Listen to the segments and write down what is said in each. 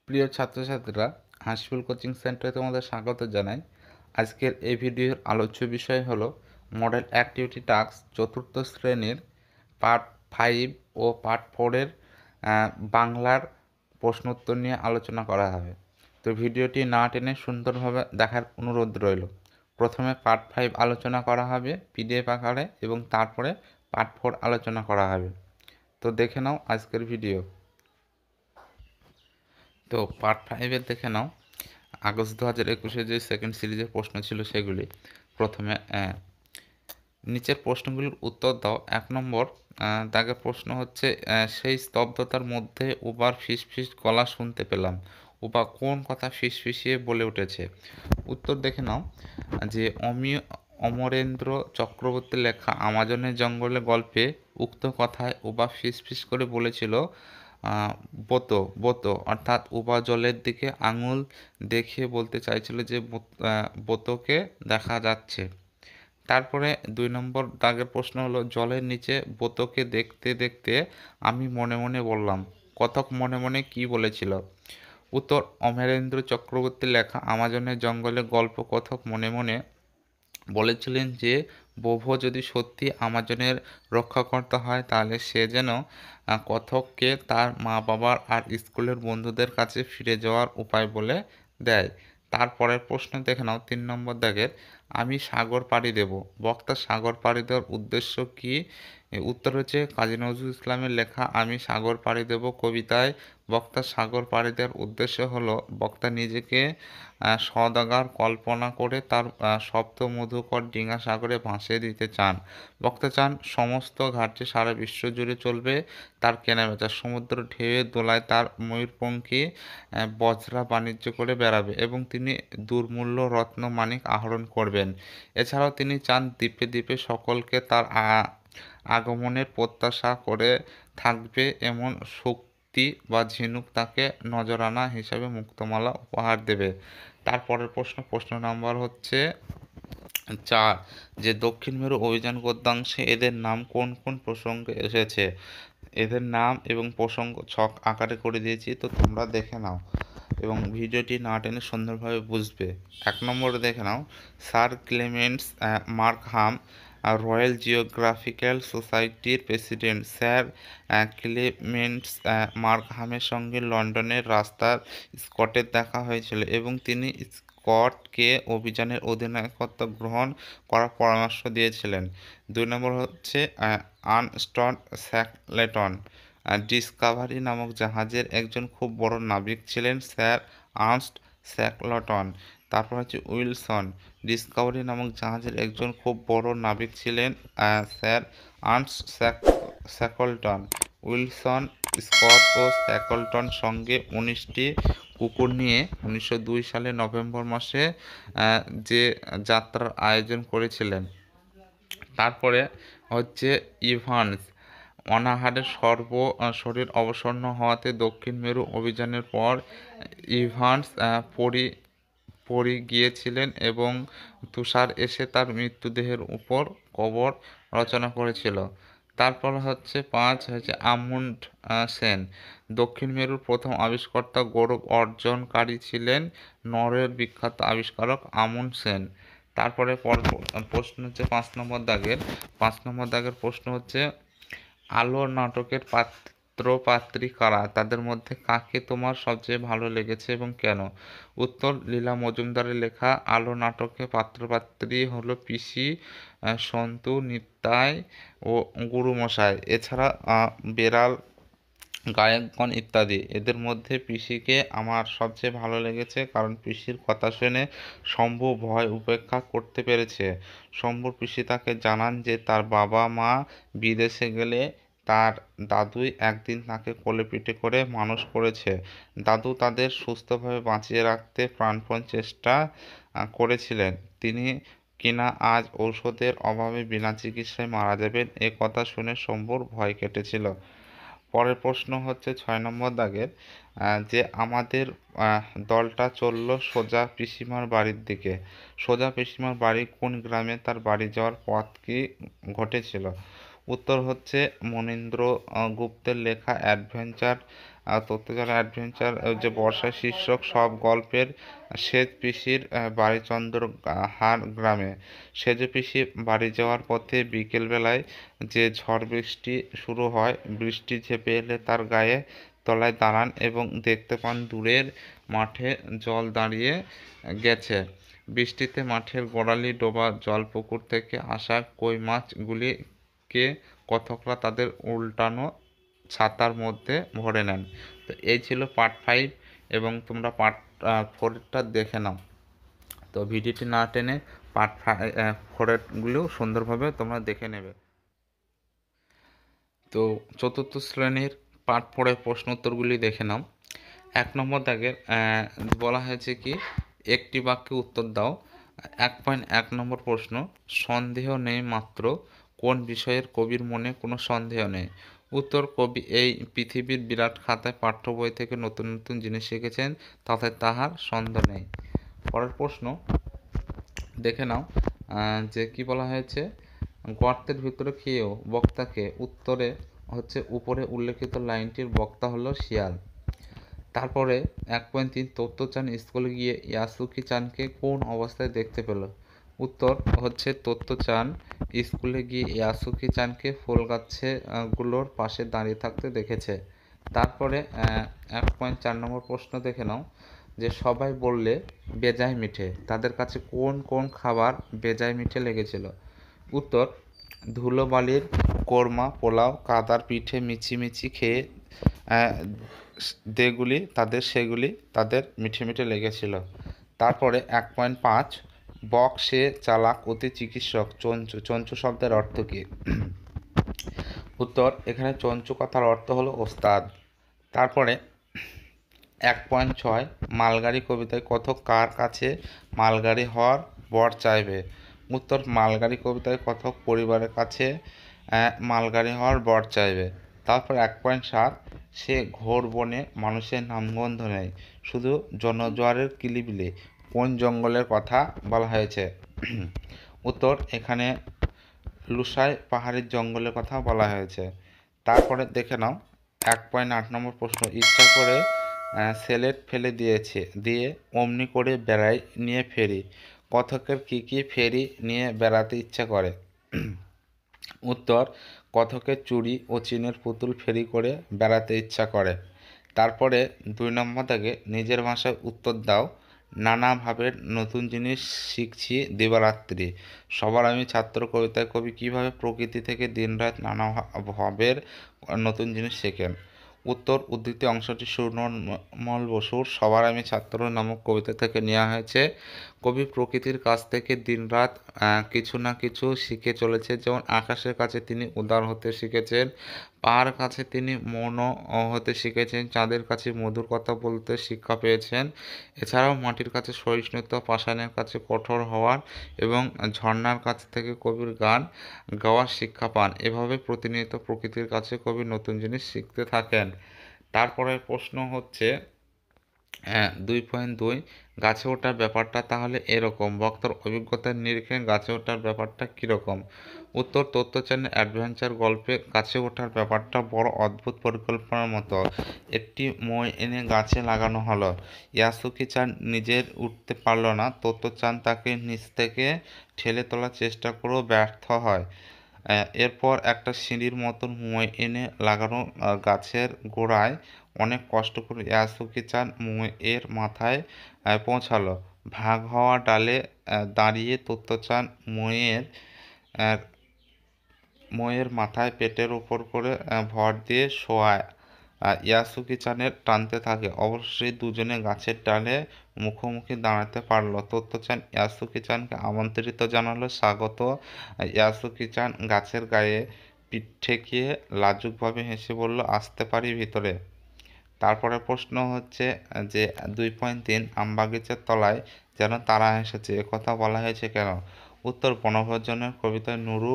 প্রিয় ছাত্রছাত্রীরা, হাসিফুল কোচিং সেন্টারে তোমাদের স্বাগত জানাই। আজকের এই ভিডিওর আলোচ্য বিষয় হলো মডেল অ্যাক্টিভিটি টাস্ক চতুর্থ শ্রেণীর পার্ট 5 ও পার্ট 4-এর বাংলার প্রশ্নোত্তর নিয়ে আলোচনা করা হবে। তো ভিডিওটি না টেনে সুন্দরভাবে দেখার অনুরোধ রইল। প্রথমে পার্ট 5 আলোচনা করা হবে পিডিএফ আকারে এবং তারপরে পার্ট 4 আলোচনা করা হবে। তো দেখে নাও আজকের ভিডিও। তো পার্ট 5-এর দেখে নাও। আগস্ট 2021-এ যে সেকেন্ড সিরিজের প্রশ্ন ছিল সেগুলি। প্রথমে নিচের প্রশ্নগুলির উত্তর দাও। 1 নম্বর দাগের প্রশ্ন হচ্ছে, সেই স্তব্ধতার মধ্যে উবার ফিসফিস গলা শুনতে পেলাম। উবা কোন কথা ফিসফিসিয়ে বলে উঠেছে? উত্তর দেখে নাও যে অমরেন্দ্র চক্রবর্তীর লেখা আমাজনের জঙ্গলে গল্পে উক্ত কথায় উবা ফিসফিস করে বলেছিল বোতো বোতো, অর্থাৎ উবা জলের দিকে আঙুল দেখিয়ে বলতে চাইছিল যে বোতোকে দেখা যাচ্ছে। তারপরে 2 নম্বর দাগের প্রশ্ন হলো, জলের নিচে বোতোকে দেখতে দেখতে আমি মনে মনে বললাম। কথক মনে মনে কি বলেছিল? উত্তর অমরেন্দ্র চক্রবর্তীর লেখা আমাজনের জঙ্গলে গল্প কথক মনে মনে বলেছিলেন যে বোভো যদি সত্যি আমাজনের রক্ষাকর্তা হয় তাহলে সে যেন কথককে তার মা বাবার আর স্কুলের বন্ধুদের কাছে ফিরে যাওয়ার উপায় বলে দেয়। তারপরের প্রশ্ন দেখে নাও 3 নম্বর দাগের, আমি সাগর পাড়ি দেব। বক্তা সাগর পাড়ি দেওয়ার উদ্দেশ্য কি? উত্তর হচ্ছে কাজী নজরুল ইসলামের লেখা আমি সাগর পাড়ি দেব কবিতায় বক্তা সাগর পাড়ি দেওয়ার উদ্দেশ্য হলো বক্তা নিজেকে সওদাগর কল্পনা করে তার সপ্ত মধুকর ডিঙা সাগরে ভাসিয়ে দিতে চান। বক্তা চান সমস্ত ঘাটে সারা বিশ্ব জুড়ে চলবে তার কেনাবেচা, সমুদ্র ঢেউয়ের দোলায় তার ময়ূরপঙ্খী বজরা বাণিজ্য করে বেড়াবে এবং তিনি দুর্মূল্য রত্ন মানিক আহরণ করবেন। এছাড়াও তিনি চান দ্বীপে দ্বীপে সকলকে তার আগমনের প্রত্যাশা করে থাকবে এমন শক্তি বা ঝিনুক তাকে নজরানা হিসাবে মুক্তমালা উপহার দেবে। তারপরের প্রশ্ন নম্বর হচ্ছে 4, যে দক্ষিণ মেরু অভিযান গদ্যাংশে এদের নাম কোন কোন প্রসঙ্গে এসেছে? এদের নাম এবং প্রসঙ্গ ছক আকারে করে দিয়েছি, তো তোমরা দেখে নাও এবং ভিডিওটি না টেনে সুন্দরভাবে বুঝবে। 1 নম্বরে দেখে নাও, sir Clements Markham royal geographical সোসাইটির প্রেসিডেন্ট স্যার ক্লেমেন্টস মার্কহামের সঙ্গে লন্ডনের রাস্তার স্কটের দেখা হয়েছিল এবং তিনি স্কটকে অভিযানের অধিনায়কত্ব গ্রহণ করার পরামর্শ দিয়েছিলেন। 2 নম্বর হচ্ছে আর্নস্ট শ্যাকলেটন ডিসকভারি নামক জাহাজের একজন খুব বড় নাবিক ছিলেন স্যার আর্নস্ট শ্যাকলটন। তারপর হচ্ছে উইলসন ডিসকভারি নামক জাহাজের একজন খুব বড় নাবিক ছিলেন sir Ernst Shackleton. Wilson Scott ও শ্যাকলটন সঙ্গে 19টি কুকুর নিয়ে 1902 সালে নভেম্বর মাসে যে যাত্রার আয়োজন করেছিলেন। তারপরে হচ্ছে ইভান্স অনাহারে শরীর অবসন্ন হওয়াতে দক্ষিণ মেরু অভিযানের পর ইভান্স পড়ে গিয়েছিলেন এবং তুষার এসে তার মৃতদেহের উপর কবর রচনা করেছিল। তারপর হচ্ছে 5 হচ্ছে আমুন্ড সেন দক্ষিণ মেরুর প্রথম আবিষ্কর্তা গৌরব অর্জনকারী ছিলেন নরওয়ের বিখ্যাত আবিষ্কারক আমুন্ড সেন। তারপরে প্রশ্ন হচ্ছে 5 নম্বর দাগের প্রশ্ন হচ্ছে, আলো নাটকের পাত্র পাত্রী কারা? তাদের মধ্যে কাকে তোমার সবচেয়ে ভালো লেগেছে এবং কেন? উত্তর লীলা মজুমদারের লেখা আলো নাটকে পাত্র পাত্রী হলো পিসি, সন্তু, নিতাই ও গুরুমশাই, এছাড়া বেড়াল, গায়কগণ ইত্যাদি। এদের মধ্যে পিসিকে আমার সবচেয়ে ভালো লেগেছে কারণ পিসির কথা শুনে শম্ভু ভয় উপেক্ষা করতে পেরেছে। শম্ভুর পিসি তাকে জানান যে তার বাবা মা বিদেশে গেলে তার দাদুই একদিন তাকে কোলে পিঠে করে মানুষ করেছে। দাদু তাদের সুস্থভাবে বাঁচিয়ে রাখতে প্রাণপণ চেষ্টা করেছিলেন। তিনি কিনা আজ ঔষধের অভাবে বিনা চিকিৎসায় মারা যাবেন এ কথা শুনে শম্ভুর ভয় কেটেছিল। পরের প্রশ্ন হচ্ছে 6 নম্বর দাগের, যে আমাদের দলটা চলল সোজা পিসিমার বাড়ির দিকে। সোজা পিসিমার বাড়ি কোন গ্রামে? তার বাড়ি যাওয়ার পথ কি ঘটেছিল? উত্তর হচ্ছে মনীন্দ্র গুপ্তের লেখা অ্যাডভেঞ্চার তথ্যজাল অ্যাডভেঞ্চার যে বর্ষার শীর্ষক সব গল্পের সেজ পিসির বাড়ি চন্দ্রহার গ্রামে। সেজ পিসি বাড়ি যাওয়ার পথে বিকেলবেলায় যে ঝড় বৃষ্টি শুরু হয়, বৃষ্টি ঝেঁপে এলে তার গায়ে তলায় দাঁড়ান এবং দেখতে পান দূরের মাঠে জল দাঁড়িয়ে গেছে। বৃষ্টিতে মাঠের গোড়ালি ডোবা জলপুকুর থেকে আসা কই মাছগুলিকে কথকরা তাদের উল্টানো ছাতার মধ্যে ভরে নেন। তো এই ছিল পার্ট 5 এবং তোমরা পার্ট 4টা দেখে নাও। তো ভিডিওটি না টেনে পার্ট 4গুলো সুন্দরভাবে তোমরা দেখে নেবে। তো চতুর্থ শ্রেণীর পার্ট 4-এর প্রশ্ন উত্তরগুলি দেখে নাও। 1 নম্বর দাগের বলা হয়েছে কি, একটি বাক্যে উত্তর দাও। 1.1 নম্বর প্রশ্ন, সন্দেহ নেই মাত্র কোন বিষয়ের কবির মনে কোনো সন্দেহ নেই? উত্তর, কবি এই পৃথিবীর বিরাট খাতায় পাঠ্য বই থেকে নতুন নতুন জিনিস শিখেছেন, তাতে তাহার সন্দেহ নেই। পরের প্রশ্ন দেখে নাও যে কি বলা হয়েছে, গর্তের ভিতরে খেয়েও বক্তাকে? উত্তরে হচ্ছে উপরে উল্লেখিত লাইনটির বক্তা হলো শিয়াল। তারপরে 1.3 তত্ত্বচান স্কুলে গিয়ে ইয়াসুকি চানকে কোন অবস্থায় দেখতে পেল? উত্তর হচ্ছে তত্ত্বচান স্কুলে গিয়ে ইয়াসুকি চানকে ফুল গাছে গুলোর পাশে দাঁড়িয়ে থাকতে দেখেছে। তারপরে 1.4 নম্বর প্রশ্ন দেখে নাও যে সবাই বললে বেজায় মিঠে, তাদের কাছে কোন কোন খাবার বেজায় মিঠে লেগেছিল? উত্তর, ধুলোবালির কোরমা, পোলাও, কাদার পিঠে মিছিমিছি খেয়ে সেগুলি তাদের মিঠে মিঠে লেগেছিল। তারপরে 1.5 বক সে চালাক অতি চিকিৎসক, চঞ্চু। চঞ্চু শব্দের অর্থ কী? উত্তর, এখানে চঞ্চু কথার অর্থ হলো ওস্তাদ। তারপরে 1.6 মালগাড়ি কবিতায় কথক কার কাছে মালগাড়ি হওয়ার বর চাইবে? উত্তর, মালগাড়ি কবিতায় কথক পরিবারের কাছে মালগাড়ি হওয়ার বর চাইবে। তারপর 1.7 সে ঘোর বনে মানুষের নামগন্ধ নেই, শুধু জনজোয়ারের কিলিবিলি, কোন জঙ্গলের কথা বলা হয়েছে? উত্তর, এখানে লুসাই পাহাড়ের জঙ্গলের কথা বলা হয়েছে। তারপরে দেখে নাও 1.8 নম্বর প্রশ্ন, ইচ্ছা করে সেলেট ফেলে দিয়ে অমনি করে বেড়াই নিয়ে ফেরি। কথকের কী কী ফেরি নিয়ে বেড়াতে ইচ্ছা করে? উত্তর, কথকের চুড়ি ও চিনের পুতুল ফেরি করে বেড়াতে ইচ্ছা করে। তারপরে 2 নম্বর দাগে নিজের ভাষায় উত্তর দাও। নানা ভাবের নতুন জিনিস শিখছি দিবারাত্রি। সবার আমি ছাত্র কবিতায় কবি কীভাবে প্রকৃতি থেকে দিনরাত নানা ভাবের নতুন জিনিস শেখেন? উত্তর, উদ্ধৃতি অংশটি সুরমল বসুর সবার আমি ছাত্র নামক কবিতা থেকে নেওয়া হয়েছে। কবি প্রকৃতির কাছ থেকে দিনরাত কিছু না কিছু শিখে চলেছে। যেমন আকাশের কাছে তিনি উদার হতে শিখেছেন, পাহাড়ের কাছে তিনি মৌন হতে শিখেছেন, চাঁদের কাছে মধুর কথা বলতে শিক্ষা পেয়েছেন। এছাড়াও মাটির কাছে সহিষ্ণুতা, পাষাণের কাছে কঠোর হওয়ার এবং ঝর্ণার কাছ থেকে কবির গান গাওয়ার শিক্ষা পান। এভাবে প্রতিনিয়ত প্রকৃতির কাছে কবি নতুন জিনিস শিখতে থাকেন। তারপরের প্রশ্ন হচ্ছে 2.2 গাছে ওঠার ব্যাপারটা তাহলে এরকম, বক্তার অভিজ্ঞতার নিরিখে গাছে ওঠার ব্যাপারটা কীরকম? উত্তর, তত্ত্বচানের অ্যাডভেঞ্চার গল্পে গাছে ওঠার ব্যাপারটা বড় অদ্ভুত পরিকল্পনার মতো। একটি মই এনে গাছে লাগানো হলো। ইয়াসুকি চান নিজের উঠতে পারল না, তত্ত্বচান তাকে নিচ থেকে ঠেলে তোলার চেষ্টা করেও ব্যর্থ হয়। এরপর একটা সিঁড়ির মতন মই এনে লাগানো গাছের গোড়ায় অনেক কষ্ট করে ইয়াসুকি চান এর মাথায় পৌঁছালো। ভাগ হওয়া ডালে দাঁড়িয়ে তত্ত্বচান মইয়ের মাথায় পেটের উপর করে ভর দিয়ে শোয়ায়। ইয়াসুকি চানের টানতে থাকে। অবশ্যই দুজনে গাছের ডালে মুখোমুখি দাঁড়াতে পারল। তত্ত্বচান ইয়াসুকি চানকে আমন্ত্রিত জানালো, স্বাগত। ইয়াসুকি চান গাছের গায়ে পিঠ ঠেকিয়ে লাজুকভাবে হেসে বলল, আসতে পারি ভিতরে? তারপরে প্রশ্ন হচ্ছে যে 2.3 আমবাগিচার তলায় যেন তারা এসেছে, একথা বলা হয়েছে কেন? উত্তর, বনভোজনের কবিতায় নুরু,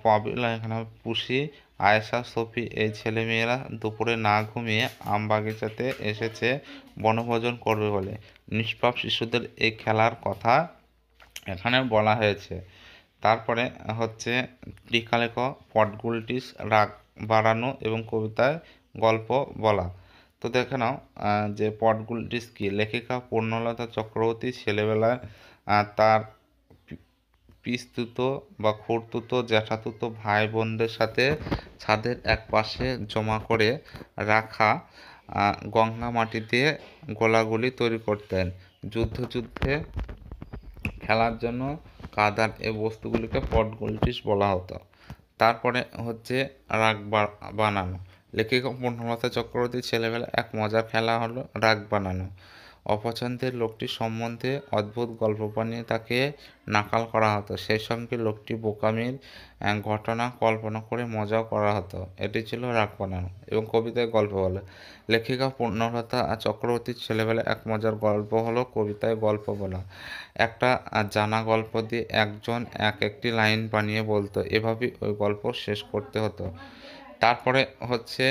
পবিলা, এখানে পুষি, আয়েশা, সফি এই ছেলেমেয়েরা দুপুরে না ঘুমিয়ে আমবাগিচাতে এসেছে বনভোজন করবে বলে। নিষ্পাপ শিশুদের এই খেলার কথা এখানে বলা হয়েছে। তারপরে হচ্ছে টিকা লেখ, পটগুলটিস রাগ বাড়ানো এবং কবিতায় গল্প বলা। তো দেখে নাও যে পটগুলিটি কি। লেখিকা পূর্ণলতা চক্রবর্তী ছেলেবেলায় তার পিস্তুত বা খুড়তুতো জ্যাঠাতুতো ভাই বোনদের সাথে ছাদের এক পাশে জমা করে রাখা গঙ্গা মাটি দিয়ে গোলাগুলি তৈরি করতেন। যুদ্ধে খেলার জন্য কাদার এই বস্তুগুলিকে পটগুলিটিস বলা হতো। তারপরে হচ্ছে রাগ বানানো। লেখিকা পূর্ণলতা চক্রবর্তীর ছেলেবেলায় এক মজার খেলা হলো রাগ বানানো। অপছন্দের লোকটির সম্বন্ধে অদ্ভুত গল্প বানিয়ে তাকে নাকাল করা হতো। সেই সঙ্গে লোকটি বোকামির ঘটনা কল্পনা করে মজাও করা হতো। এটি ছিল রাগ বানানো। এবং কবিতায় গল্প বলে। লেখিকা পূর্ণলতা চক্রবর্তীর ছেলেবেলায় এক মজার গল্প হলো কবিতায় গল্প বলা। একটা জানা গল্প দিয়ে একজন একটি লাইন বানিয়ে বলতো, এভাবেই ওই গল্প শেষ করতে হতো। তারপরে হচ্ছে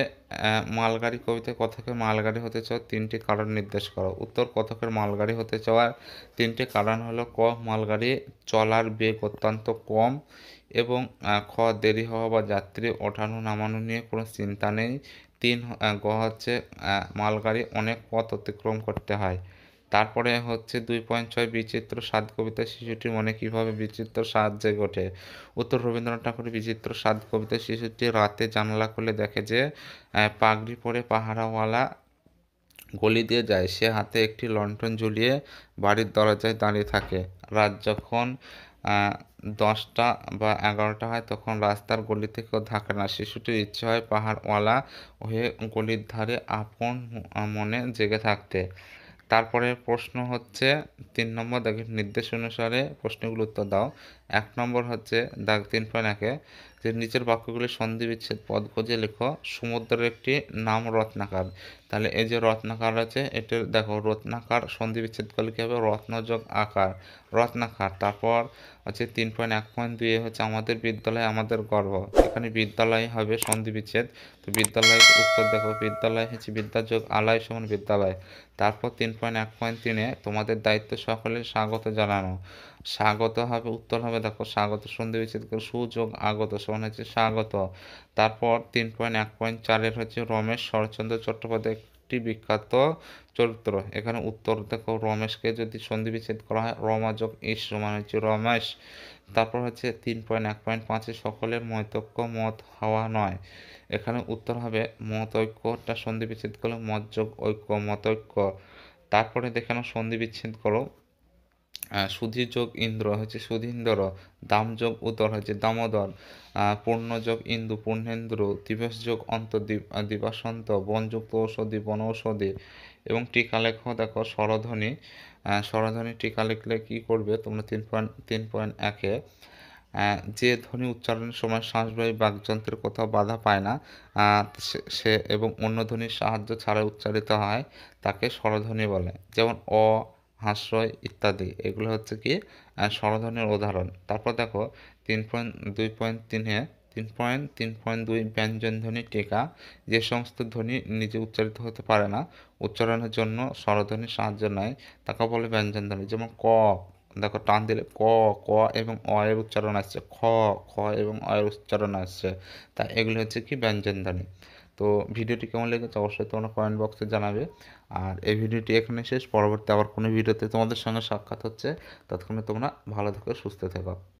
মালগাড়ি। কবিতায় কথকের মালগাড়ি হতে চাওয়ার তিনটি কারণ নির্দেশ করো। উত্তর, কথকের মালগাড়ি হতে চাওয়ার তিনটি কারণ হলো ক, মালগাড়ি চলার বেগ অত্যন্ত কম, এবং খ, দেরি হওয়া বা যাত্রী ওঠানো নামানো নিয়ে কোনো চিন্তা নেই। তিন, গ হচ্ছে মালগাড়ি অনেক পথ অতিক্রম করতে হয়। তারপরে হচ্ছে 2.6 বিচিত্র স্বাদ। কবিতায় শিশুটির মনে কিভাবে বিচিত্র স্বাদ জেগে ওঠে। উত্তর, রবীন্দ্রনাথ ঠাকুরের বিচিত্র স্বাদ কবিতায় শিশুটি রাতে জানালা খুলে দেখে যে পাগড়ি পরে পাহারাওয়ালা গলি দিয়ে যায়। সে হাতে একটি লণ্ঠন ঝুলিয়ে বাড়ির দরজায় দাঁড়িয়ে থাকে। রাত যখন 10টা বা 11টা হয় তখন রাস্তার গলি থেকেও থাকে না। শিশুটির ইচ্ছে হয় পাহাড়ওয়ালা হয়ে গলির ধারে আপন মনে জেগে থাকতে। তারপরে প্রশ্ন হচ্ছে 3 নম্বর দাগের নির্দেশ অনুসারে প্রশ্নগুলো উত্তর দাও। 1 নম্বর হচ্ছে দাগ 3.1-এ যে নিচের বাক্যগুলি সন্ধি বিচ্ছেদ পদ খুঁজে লেখো। সমুদ্রের একটি নাম রত্নাকর। তাহলে এই যে রত্নাকর আছে, এটা দেখো রত্নাকর সন্ধি বিচ্ছেদ করলে কী হবে, রত্নযোগ আকার, রত্নাকর। তারপর হচ্ছে 3.1.2 হচ্ছে আমাদের বিদ্যালয় আমাদের গর্ব। এখানে বিদ্যালয় হবে সন্ধি বিচ্ছেদ। তো বিদ্যালয় উত্তর দেখো, বিদ্যালয় হচ্ছে বিদ্যাযোগ আলয় সমান বিদ্যালয়। তারপর 3.1.3-এ তোমাদের দায়িত্ব সকলের স্বাগত জানানো। স্বাগত হবে, উত্তর হবে দেখো স্বাগত সন্ধি বিচ্ছেদ করে সুযোগ আগত সমান হচ্ছে স্বাগত। তারপর 3.1.4-এর হচ্ছে রমেশ শরৎচন্দ্র চট্টোপাধ্যায় একটি বিখ্যাত চরিত্র। এখানে উত্তর দেখো রমেশকে যদি সন্ধি বিচ্ছেদ করা হয় রমাযোগ ইস সমান হচ্ছে রমেশ। তারপর হচ্ছে 3.1.5-এ সকলের মতৈক্য মত হওয়া নয়। এখানে উত্তর হবে মতৈক্যটা সন্ধি বিচ্ছেদ করলে মতযোগ ঐক্য মতৈক্য। তারপরে দেখে নাও সন্ধি বিচ্ছেদ করো। সুধীর যোগ ইন্দ্র হচ্ছে সুধীন্দ্র। দাম যোগ উদর হচ্ছে দামোদর। পূর্ণযোগ ইন্দু পূর্ণেন্দ্র। দিবস যোগ অন্ত দিবাসন্ত। বনযুক্ত ঔষধি বনৌষধি। এবং টিকা লেখো দেখো স্বরধ্বনি। স্বরধ্বনি টিকা লিখলে কী করবে তোমরা 3.1-এ যে ধ্বনি উচ্চারণের সময় শ্বাসবায়ু বাকযন্ত্রের কোথাও বাধা পায় না, সে এবং অন্য ধ্বনির সাহায্য ছাড়া উচ্চারিত হয়, তাকে স্বরধ্বনি বলে। যেমন অ, হাস্যই ইত্যাদি, এগুলো হচ্ছে কি স্বরধ্বনির উদাহরণ। তারপর দেখো 3.2.3-এ 3.3.2 ব্যঞ্জনধ্বনি টিকা। যে সমস্ত ধ্বনি নিজে উচ্চারিত হতে পারে না, উচ্চারণের জন্য স্বরধ্বনির সাহায্য নেয়, তাকে বলে ব্যঞ্জনধ্বনি। যেমন ক, দেখো টান দিলে ক, ক এবং অ এর উচ্চারণ আসছে, খ, খ এবং অ এর উচ্চারণ আসছে, তা এগুলো হচ্ছে কি ব্যঞ্জনধ্বনি। তো ভিডিওটি কেমন লেগেছে অবশ্যই তোমরা কমেন্ট বক্সে জানাবে। আর এই ভিডিওটি এখানে শেষ, পরবর্তী আবার কোনো ভিডিওতে তোমাদের সঙ্গে সাক্ষাৎ হচ্ছে। ততক্ষণে তোমরা ভালো থেকো, সুস্থ থেকো।